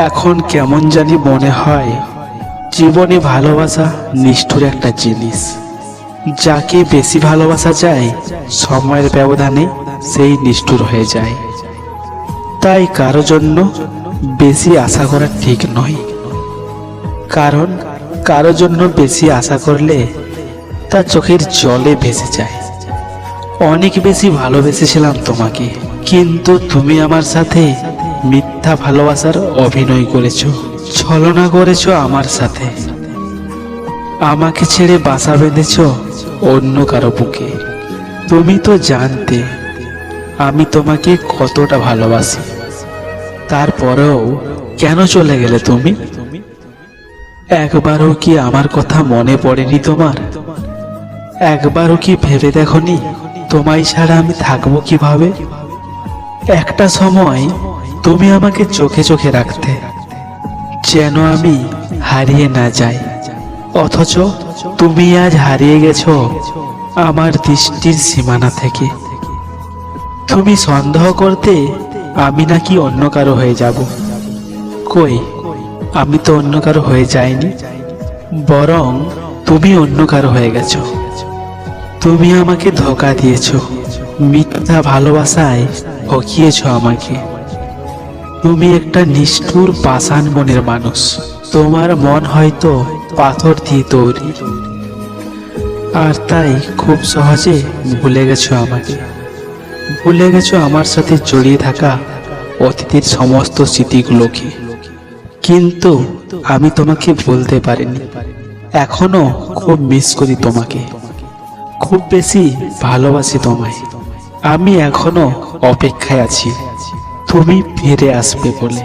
এখন কেমন জানি মনে হয় জীবনে ভালোবাসা নিষ্ঠুর একটা জিনিস। যাকে বেশি ভালোবাসা যায় সময়ের ব্যবধানে সেই নিষ্ঠুর হয়ে যায়। তাই কারো জন্য বেশি আশা করা ঠিক নয়, কারণ কারো জন্য বেশি আশা করলে তার চোখের জলে ভেসে যায়। অনেক বেশি ভালোবেসেছিলাম তোমাকে, কিন্তু তুমি আমার সাথে মিথ্যা ভালোবাসার অভিনয় করেছো, ছলনা করেছো আমার সাথে। আমাকে ছেড়ে বাসা বেঁধেছো অন্য কারো বুকে। তুমি তো জানতে আমি তোমাকে কতটা ভালোবাসি, তারপরেও কেন চলে গেলে তুমি? একবারও কি আমার কথা মনে পড়েনি তোমার? একবারও কি ভেবে দেখোনি তোমায় ছাড়া আমি থাকবো কিভাবে? একটা সময় তুমি আমাকে চোখে চোখে রাখতে, যেন আমি হারিয়ে না যাই। অথচ তুমি আজ হারিয়ে গেছো আমার দৃষ্টির সীমানা থেকে। তুমি সন্দেহ করতে আমি নাকি অন্য কারো হয়ে যাব। কই, আমি তো অন্য কারো হয়ে যাইনি, বরং তুমি অন্য কারো হয়ে গেছো। তুমি আমাকে ধোঁকা দিয়েছো, মিথ্যা ভালোবাসায় ঠকিয়েছো আমাকে। তুমি একটা নিষ্ঠুর পাষাণ মনের মানুষ। তোমার মন হয়তো পাথর দিয়ে তৈরি, আর তাই খুব সহজে ভুলে গেছো আমাকে। ভুলে গেছো আমার সাথে জড়িয়ে থাকা অতীতের সমস্ত স্মৃতিগুলোকে। কিন্তু আমি তোমাকে ভুলতে পারিনি। এখনো খুব মিস করি তোমাকে, খুব বেশি ভালোবাসি তোমায়। আমি এখনো অপেক্ষায় আছি তুমি ফিরে আসবে বলে।